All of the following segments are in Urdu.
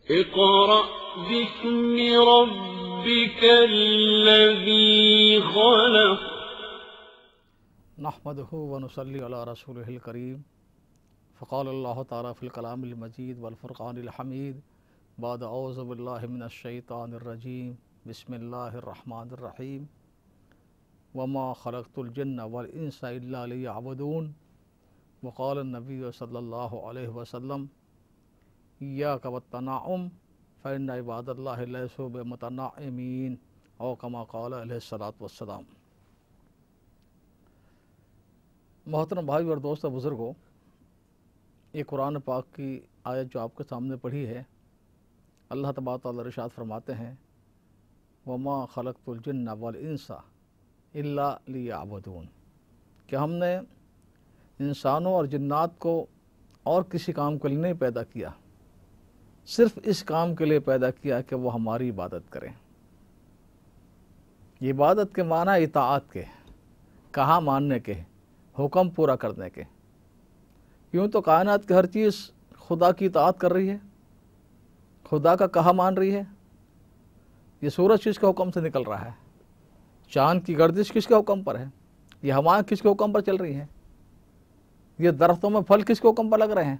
اقرأ باسم ربك الذي خلق. نحمده ونصلي على رسوله الكريم. فقال الله تعالى في الكلام المجيد والفرقان الحميد بعد أعوذ بالله من الشيطان الرجيم بسم الله الرحمن الرحيم وما خلقت الجن والإنس إلا ليعبدون. وقال النبي صلى الله عليه وسلم إياك والتنعم فإن عباد الله ليسوا بمتنعمين أو كما قال عليه الصلاة والسلام. محترم بھائی اور دوست و بزرگوں، یہ قرآن پاک کی آیت جو آپ کے سامنے پڑھی ہے، اللہ تبارک و تعالی ارشاد فرماتے ہیں وما خلقت الجن والانس الا لیعبدون، کہ ہم نے انسانوں اور جنات کو اور کسی کام کے لیے نہیں پیدا کیا، صرف اس کام کے لیے پیدا کیا کہ وہ ہماری عبادت کریں. یہ عبادت کے معنی اطاعت کے، کہا ماننے کے، حکم پورا کرنے کے. یوں تو کائنات کی ہر چیز خدا کی اطاعت کر رہی ہے، خدا کا کہا مان رہی ہے. یہ سورج کس کے حکم سے نکل رہا ہے، چاند کی گردش کس کے حکم پر ہے، یہ ہوائیں کس کے حکم پر چل رہی ہیں، یہ درختوں میں پھل کس کے حکم پر لگ رہے ہیں،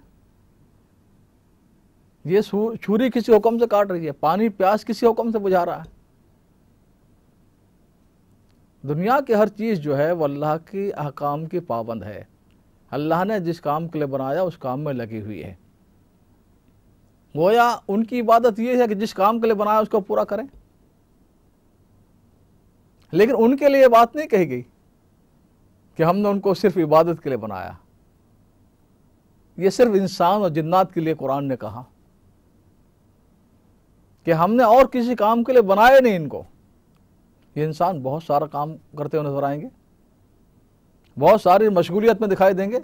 یہ چھری کسی حکم سے کاٹ رہی ہے، پانی پیاس کسی حکم سے بجھا رہا ہے. دنیا کی ہر چیز جو ہے وہ اللہ کی احکام کی پابند ہے. اللہ نے جس کام کے لیے بنایا اس کام میں لگی ہوئی ہے. گویا ان کی عبادت یہ ہے کہ جس کام کے لیے بنایا اس کو پورا کریں. لیکن ان کے لیے بات نہیں کہی گئی کہ ہم نے ان کو صرف عبادت کے لیے بنایا. یہ صرف انسان اور جنات کے لیے قرآن نے کہا کہ ہم نے اور کسی کام کے لیے بنایا نہیں ان کو. یہ انسان بہت سارا کام کرتے ہوئے نظر آئیں گے، بہت ساری مشغولیت میں دکھائی دیں گے،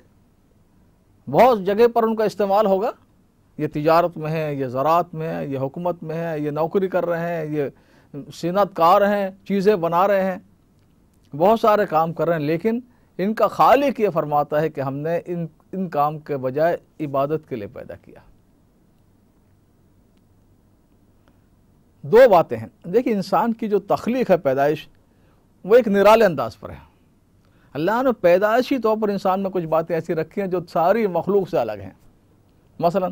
بہت جگہ پر ان کا استعمال ہوگا. یہ تجارت میں ہے، یہ زراعت میں ہے، یہ حکومت میں ہے، یہ نوکری کر رہے ہیں، یہ صنعت کار ہیں، چیزیں بنا رہے ہیں، بہت سارے کام کر رہے ہیں. لیکن ان کا خالق یہ فرماتا ہے کہ ہم نے ان کام کے بجائے عبادت کے لیے پیدا کیا. دو باتیں ہیں. دیکھیں، انسان کی جو تخلیق ہے، پیدائش، وہ ایک نرالے انداز پر ہے. اللہ نے پیدائشی طور پر انسان میں کچھ باتیں ایسی رکھی ہیں جو ساری مخلوق سے الگ ہیں. مثلا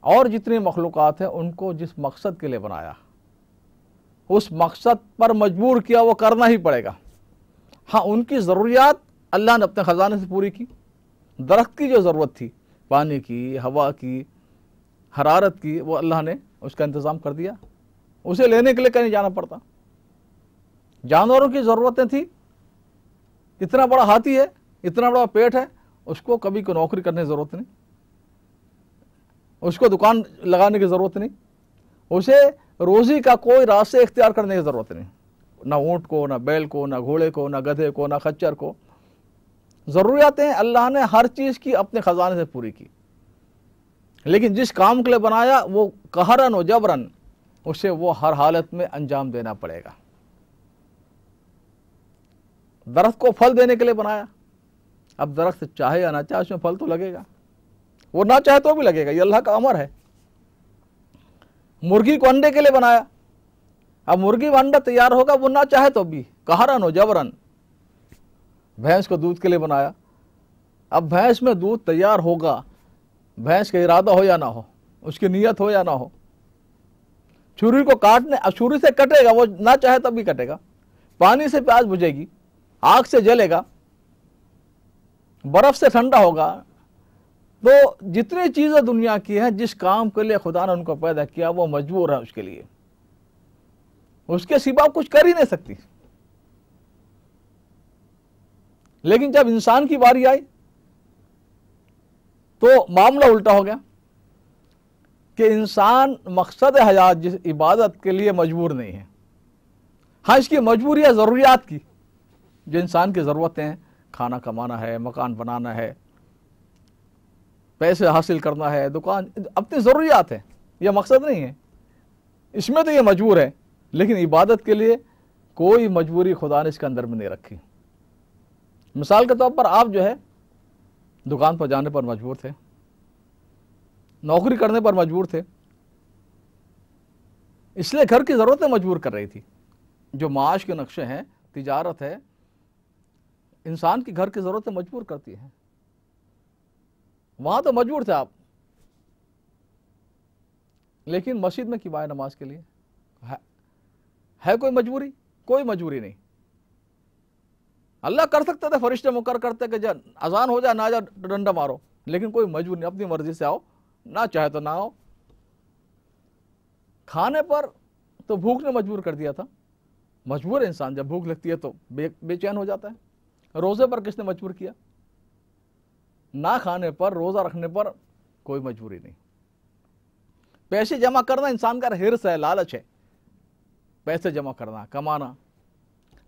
اور جتنی مخلوقات ہیں ان کو جس مقصد کے لیے بنایا، اس مقصد پر مجبور کیا، وہ کرنا ہی پڑے گا. ہاں، ان کی ضروریات اللہ نے اپنے خزانے سے پوری کی. درخت کی جو ضرورت تھی، پانی کی، ہوا کی، حرارت کی، وہ اللہ نے اس کا انتظام کر دیا. اسے لینے کے لیے کہیں جانا پڑتا. جانوروں کی ضرورتیں تھیں، اتنا بڑا ہاتھی ہے، اتنا بڑا پیٹ ہے، اس کو کبھی کوئی نوکری کرنے کی ضرورت نہیں، اس کو دکان لگانے کی ضرورت نہیں، اسے روزی کا کوئی راستے اختیار کرنے کی ضرورت نہیں. نہ اونٹ کو، نہ بیل کو، نہ گھوڑے کو، نہ گدھے کو، نہ خچر کو. ضروریاتیں اللہ نے ہر چیز کی اپنے خزانے سے پوری کی. لیکن جس کام کے لیے بنایا وہ قہرن و جبرن اسے وہ ہر حالت میں انجام دینا پڑے گا. درخت کو پھل دینے کے لیے بنایا، اب درخت چاہے یا نہ چاہے اس میں پھل تو لگے گا، وہ نہ چاہے تو بھی لگے گا، یہ اللہ کا امر ہے. مرغی کو انڈے کے لیے بنایا، اب مرغی و انڈا تیار ہوگا، وہ نہ چاہے تو بھی، قہرن و جبرن. بھینس کو دودھ کے لیے بنایا، اب بھینس میں دودھ تیار ہوگا، بھینس کا ارادہ ہو یا نہ ہو، اس کی نیت ہو یا نہ ہو. چھری کو کاٹنے، اب چھری سے کٹے گا، وہ نہ چاہے تب بھی کٹے گا. پانی سے پیاز بجھے گی، آگ سے جلے گا، برف سے ٹھنڈا ہوگا. تو جتنی چیزیں دنیا کی ہیں، جس کام کے لیے خدا نے ان کو پیدا کیا، وہ مجبور ہے اس کے لیے، اس کے سوا کچھ کر ہی نہیں سکتی. لیکن جب انسان کی باری آئی تو معاملہ الٹا ہو گیا کہ انسان مقصد حیات جس عبادت کے لیے مجبور نہیں ہے. ہاں، اس کی مجبوری ہے ضروریات کی، جو انسان کی ضرورتیں ہیں، کھانا کمانا ہے، مکان بنانا ہے، پیسے حاصل کرنا ہے، دکان، اپنی ضروریات ہیں. یہ مقصد نہیں ہے، اس میں تو یہ مجبور ہے. لیکن عبادت کے لیے کوئی مجبوری خدا نے اس کے اندر میں نہیں رکھی. مثال کے طور پر آپ جو ہے دکان پر جانے پر مجبور تھے، نوکری کرنے پر مجبور تھے، اس لیے گھر کی ضرورتیں مجبور کر رہی تھی. جو معاش کے نقشے ہیں، تجارت ہے، انسان کی گھر کی ضرورتیں مجبور کرتی ہیں. وہاں تو مجبور تھے آپ، لیکن مسجد میں کیوں آئے نماز کے لیے؟ ہے کوئی مجبوری؟ کوئی مجبوری نہیں. اللہ کر سکتے تھے، فرشتے مقرر کرتے کہ اذان ہو جائے نہ جا ڈنڈا مارو، لیکن کوئی مجبور نہیں، اپنی مرضی سے آؤ، نہ چاہے تو نہ آؤ. کھانے پر تو بھوک نے مجبور کر دیا تھا. مجبور ہے انسان، جب بھوک لگتی ہے تو بے چین ہو جاتا ہے. روزے پر کس نے مجبور کیا؟ نہ کھانے پر، روزہ رکھنے پر کوئی مجبوری نہیں. پیسے جمع کرنا انسان کا حرص ہے، لالچ ہے، پیسے جمع کرنا، کمانا،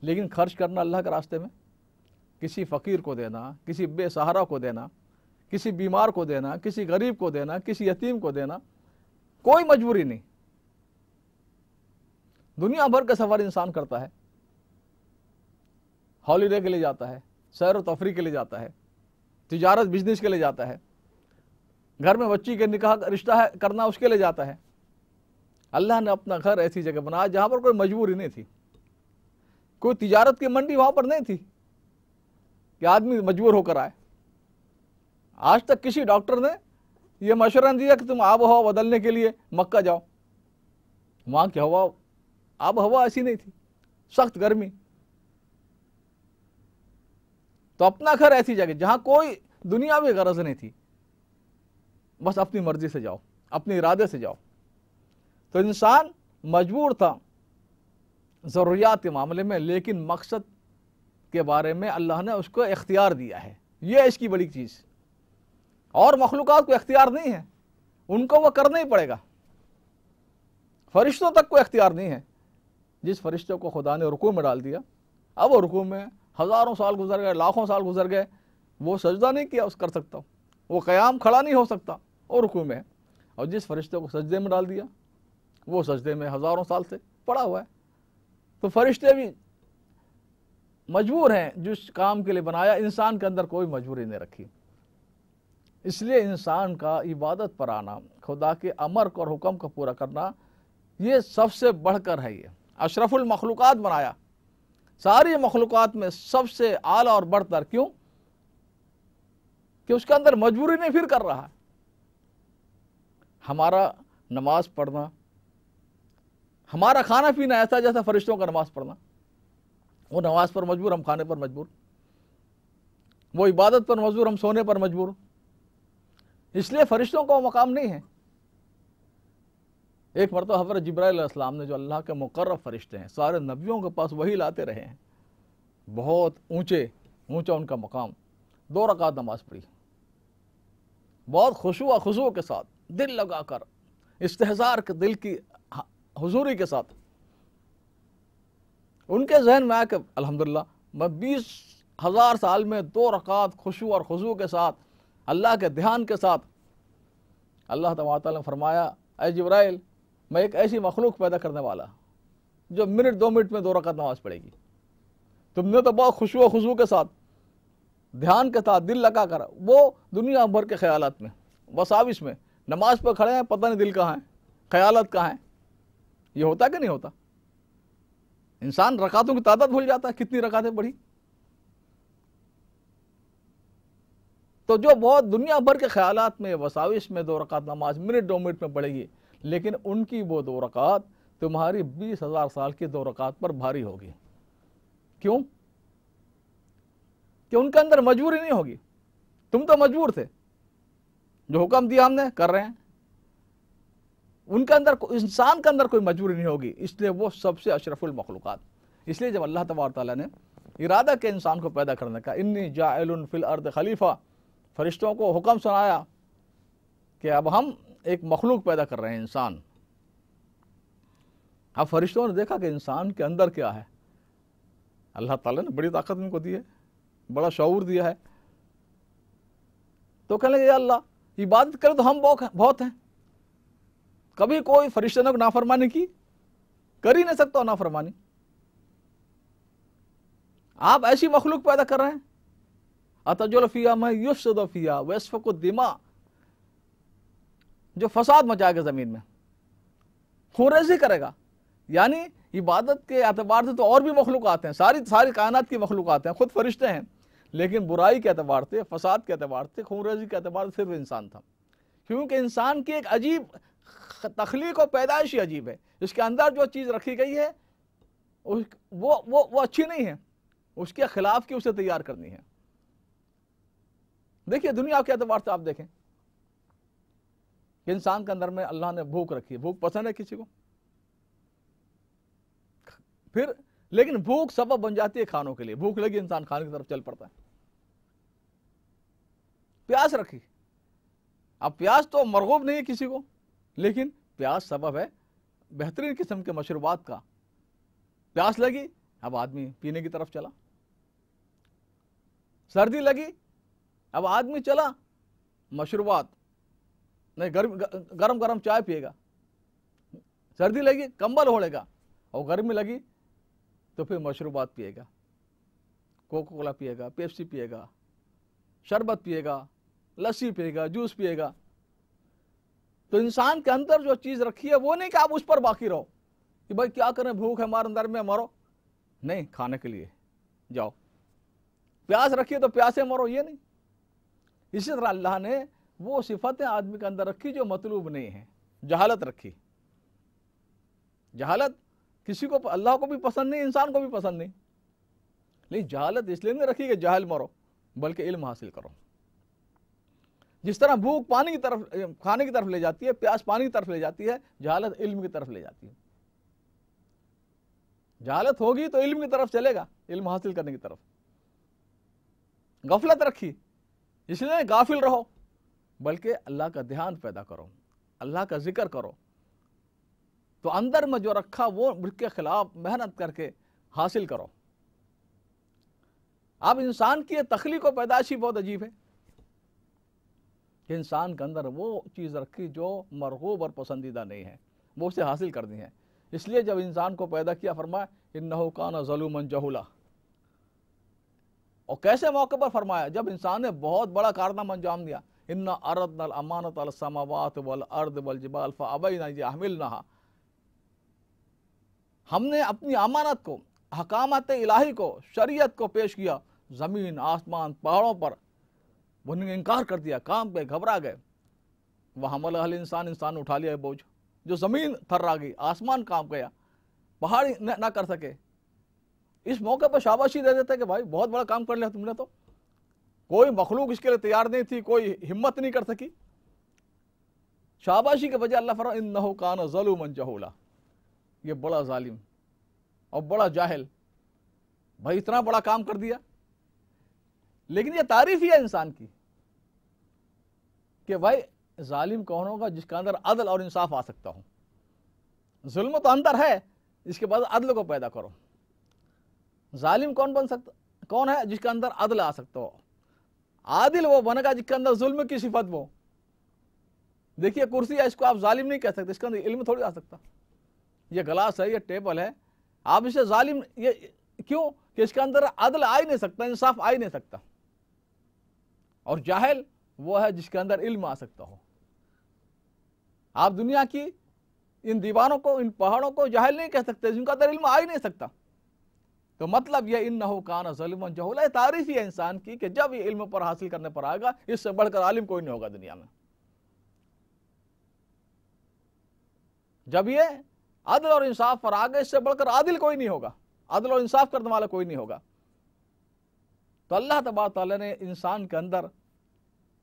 لیکن خرچ کرنا اللہ کے راستے میں، کسی فقیر کو دینا، کسی بے سہارا کو دینا، کسی بیمار کو دینا، کسی غریب کو دینا، کسی یتیم کو دینا، کوئی مجبوری نہیں. دنیا بھر کا سفر انسان کرتا ہے، ہالیڈے کے لیے جاتا ہے، سیر و تفریح کے لیے جاتا ہے، تجارت بزنس کے لیے جاتا ہے، گھر میں بچی کے نکاح رشتہ ہے کرنا اس کے لیے جاتا ہے. اللہ نے اپنا گھر ایسی جگہ بنایا جہاں پر کوئی مجبوری نہیں تھی. کوئی تجارت کی منڈی وہاں پر نہیں تھی کہ آدمی مجبور ہو کر آئے. آج تک کسی ڈاکٹر نے یہ مشورہ نہیں دیا کہ تم آب و ہوا بدلنے کے لیے مکہ جاؤ. وہاں کی آب و ہوا ایسی نہیں تھی، سخت گرمی. تو اپنا گھر ایسی جگہ جہاں کوئی دنیاوی غرض نہیں تھی، بس اپنی مرضی سے جاؤ، اپنے ارادے سے جاؤ. تو انسان مجبور تھا ضروریات کے معاملے میں، لیکن مقصد کے بارے میں اللہ نے اس کو اختیار دیا ہے. یہ اس کی بڑی چیز. اور مخلوقات کو اختیار نہیں ہے، ان کو وہ کرنا ہی پڑے گا. فرشتوں تک کو اختیار نہیں ہے. جس فرشتے کو خدا نے رکوع میں ڈال دیا، اب وہ رکوع میں ہزاروں سال گزر گئے، لاکھوں سال گزر گئے، وہ سجدہ نہیں کیا اس کر سکتا، وہ قیام کھڑا نہیں ہو سکتا، وہ رکوع میں ہے. اور جس فرشتے کو سجدے میں ڈال دیا، وہ سجدے میں ہزاروں سال سے پڑا ہوا ہے. تو فرشتے بھی مجبور ہیں جس کام کے لیے بنایا. انسان کے اندر کوئی مجبوری نہیں رکھی. اس لیے انسان کا عبادت پر آنا، خدا کے امر اور حکم کو پورا کرنا، یہ سب سے بڑھ کر ہے. یہ اشرف المخلوقات بنایا، ساری مخلوقات میں سب سے اعلیٰ اور بڑھ کر. کیوں؟ کہ اس کے اندر مجبوری نہیں پھر کر رہا ہے. ہمارا نماز پڑھنا، ہمارا کھانا پینا ایسا جیسا فرشتوں کا نماز پڑھنا. وہ نماز پر مجبور، ہم کھانے پر مجبور. وہ عبادت پر مجبور، ہم سونے پر مجبور. اس لیے فرشتوں کا وہ مقام نہیں ہے. ایک مرتبہ حضرت جبرائیل علیہ السلام نے، جو اللہ کے مقرب فرشتے ہیں، سارے نبیوں کے پاس وہی لاتے رہے ہیں، بہت اونچا ان کا مقام، 2 رکعت نماز پڑھی، بہت خضوع کے ساتھ، دل لگا کر، استحضار کے دل کی حضوری کے ساتھ. ان کے ذہن میں آیا کہ الحمدللہ میں 20,000 سال میں 2 رکعت خشوع اور خضوع کے ساتھ، اللہ کے دھیان کے ساتھ. اللہ تعالیٰ نے فرمایا، اے جبرائیل، میں ایک ایسی مخلوق پیدا کرنے والا جو منٹ 2 منٹ میں 2 رکعت نماز پڑھے گی. تم نے تو بہت خشوع و خضوع کے ساتھ، دھیان کے ساتھ، دل لگا کر، وہ دنیا بھر کے خیالات میں، وساوس میں، نماز پہ کھڑے ہیں، پتہ نہیں دل کہاں ہے، خیالات کہاں ہیں. یہ ہوتا کہ نہیں ہوتا؟ انسان رکعتوں کی تعداد بھول جاتا ہے، کتنی رکعتیں پڑھی. تو جو بہت دنیا بھر کے خیالات میں، وساوس میں 2 رکعت نماز منٹ 2 منٹ میں پڑھے گی، لیکن ان کی وہ 2 رکعت تمہاری 20,000 سال کی 2 رکعت پر بھاری ہوگی. کیوں؟ کہ ان کے اندر مجبوری نہیں ہوگی. تم تو مجبور تھے، جو حکم دیا ہم نے کر رہے ہیں. ان کے اندر، انسان کے اندر کوئی مجبوری نہیں ہوگی، اس لیے وہ سب سے اشرف المخلوقات. اس لیے جب اللہ تبارک تعالیٰ نے ارادہ کے انسان کو پیدا کرنے کا، انی جاعل فی الارض خلیفہ، فرشتوں کو حکم سنایا کہ اب ہم ایک مخلوق پیدا کر رہے ہیں، انسان. اب فرشتوں نے دیکھا کہ انسان کے اندر کیا ہے. اللہ تعالیٰ نے بڑی طاقت ان کو دی ہے، بڑا شعور دیا ہے. تو کہنے لگے، یا اللہ، عبادت کرے تو ہم بہت ہیں. کبھی کوئی فرشتے نے نافرمانی کی؟ کر ہی نہیں سکتا نافرمانی. آپ ایسی مخلوق پیدا کر رہے ہیں، اتجعل فیہا من یفسد فیہا ویسفک الدماء، جو فساد مچائے گا زمین میں، خونریزی کرے گا. یعنی عبادت کے اعتبار سے تو اور بھی مخلوقات ہیں, ساری کائنات کی مخلوقات ہیں, خود فرشتے ہیں, لیکن برائی کے اعتبار سے, فساد کے اعتبار سے, خونریزی کے اعتبار سے صرف انسان تھا. کیونکہ انسان کی ایک عجیب تخلیق و پیدائش ہی عجیب ہے. اس کے اندر جو چیز رکھی گئی ہے وہ اچھی نہیں ہے, اس کے خلاف کی اسے تیار کرنی ہے. دیکھیے دنیا کے اعتبار سے آپ دیکھیں کہ انسان کے اندر میں اللہ نے بھوک رکھی ہے. بھوک پسند ہے کسی کو؟ پھر لیکن بھوک سبب بن جاتی ہے کھانوں کے لیے. بھوک لگی انسان کھانے کی طرف چل پڑتا ہے. پیاس رکھی, اب پیاس تو مرغوب نہیں ہے کسی کو, لیکن پیاس سبب ہے بہترین قسم کے مشروبات کا. پیاس لگی, اب آدمی پینے کی طرف چلا. سردی لگی, اب آدمی چلا مشروبات, نہیں گرم گرم چائے پیے گا. سردی لگی کمبل اوڑھے گا, اور گرمی لگی تو پھر مشروبات پیے گا, کوکا کولا پیے گا, پیپسی پیے گا, شربت پیے گا, لسی پیے گا, جوس پیے گا. تو انسان کے اندر جو چیز رکھی ہے وہ نہیں کہ آپ اس پر باقی رہو کہ بھائی کیا کریں, بھوک ہے ہمارے اندر میں, مرو. نہیں, کھانے کے لیے جاؤ. پیاس رکھی ہے تو پیاسے مرو, یہ نہیں. اسی طرح اللہ نے وہ صفتیں آدمی کے اندر رکھی جو مطلوب نہیں ہیں. جہالت رکھی. جہالت کسی کو, اللہ کو بھی پسند نہیں, انسان کو بھی پسند نہیں. لیکن جہالت اس لیے نہیں رکھی کہ جاہل مرو, بلکہ علم حاصل کرو. جس طرح بھوک پانی کی طرف, کھانے کی طرف لے جاتی ہے, پیاس پانی کی طرف لے جاتی ہے, جہالت علم کی طرف لے جاتی ہے. جہالت ہوگی تو علم کی طرف چلے گا, علم حاصل کرنے کی طرف. غفلت رکھی, اس لیے غافل رہو, بلکہ اللہ کا دھیان پیدا کرو, اللہ کا ذکر کرو. تو اندر میں جو رکھا وہ اس کے خلاف محنت کر کے حاصل کرو. اب انسان کی تخلیق و پیدائشی بہت عجیب ہے کہ انسان کے اندر وہ چیز رکھی جو مرغوب اور پسندیدہ نہیں ہے, وہ اسے حاصل کرنی ہے. اس لیے جب انسان کو پیدا کیا فرمایا انہ کان ظلوما جہولا. اور کیسے موقع پر فرمایا؟ جب انسان نے بہت بڑا کارنامہ انجام دیا. انا عرضنا الامانۃ علی السماوات والارض والجبال فابین ان یحملنها. ہم نے اپنی امانت کو, احکامات الہی کو, شریعت کو پیش کیا زمین, آسمان, پہاڑوں پر. انہوں نے انکار کر دیا, کام پہ گھبرا گئے. وحملہ الانسان, انسان اٹھا لیا بوجھ. جو زمین تھرا گئی, آسمان کام گیا, پہاڑ نہ کر سکے. اس موقع پر شاباشی دے دیتے کہ بھائی بہت بڑا کام کر لیا تم نے. تو کوئی مخلوق اس کے لیے تیار نہیں تھی, کوئی ہمت نہیں کر سکی. شاباشی کے بجائے اللہ فرمایا انہ کان ظلوما جہولا. یہ بڑا ظالم اور بڑا جاہل, بھائی اتنا بڑا کام کر دیا. لیکن یہ تعریف ہی ہے انسان کی کہ بھائی ظالم کون ہوگا جس کے اندر عدل اور انصاف آ سکتا ہو. ظلم تو اندر ہے, اس کے بعد عدل کو پیدا کرو. ظالم کون بن سکتا, کون ہے جس کے اندر عدل آ سکتا ہو. عادل وہ بنے گا جس کے اندر ظلم کی صفت وہ. دیکھیے کرسی ہے, اس کو آپ ظالم نہیں کہہ سکتے, اس کے اندر علم تھوڑی آ سکتا. یہ گلاس ہے, یہ ٹیبل ہے, آپ اسے ظالم, یہ کیوں کہ اس کے اندر عدل آ ہی نہیں سکتا, انصاف آ ہی نہیں سکتا. اور جاہل وہ ہے جس کے اندر علم آ سکتا ہو. آپ دنیا کی ان دیواروں کو, ان پہاڑوں کو جاہل نہیں کہہ سکتے, جن کا اندر علم آ ہی نہیں سکتا. تو مطلب یہ انہ کان ظلوما جہولا, یہ تعریف ہی ہے انسان کی کہ جب یہ علم پر حاصل کرنے پر آئے گا, اس سے بڑھ کر عالم کوئی نہیں ہوگا دنیا میں. جب یہ عدل اور انصاف پر آ گئے, اس سے بڑھ کر عادل کوئی نہیں ہوگا, عدل اور انصاف کرنے والا کوئی نہیں ہوگا. تو اللہ تبارک تعالیٰ نے انسان کے اندر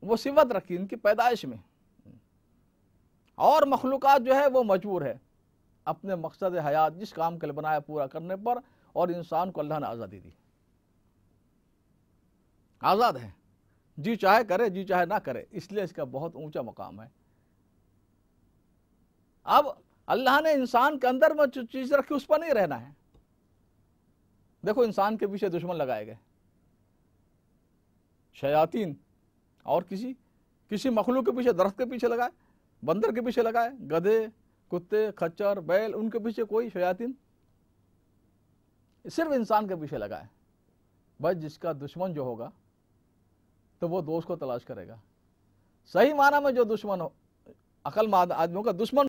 وہ صفت رکھی ان کی پیدائش میں. اور مخلوقات جو ہے وہ مجبور ہے اپنے مقصد حیات, جس کام کے لیے بنایا, پورا کرنے پر. اور انسان کو اللہ نے آزادی دی, آزاد ہے, جی چاہے کرے, جی چاہے نہ کرے. اس لیے اس کا بہت اونچا مقام ہے. اب اللہ نے انسان کے اندر میں جو چیز رکھی اس پر نہیں رہنا ہے. دیکھو انسان کے پیچھے دشمن لگائے گئے, شیاطین, اور کسی مخلوق کے پیچھے, درخت کے پیچھے لگائے, بندر کے پیچھے لگائے, گدھے, کتے, خچر, بیل, ان کے پیچھے کوئی شیاطین. صرف انسان کے پیچھے لگائے. بس جس کا دشمن جو ہوگا تو وہ دوست کو تلاش کرے گا. صحیح معنی میں جو دشمن ہو, عقل مند آدمیوں کا دشمن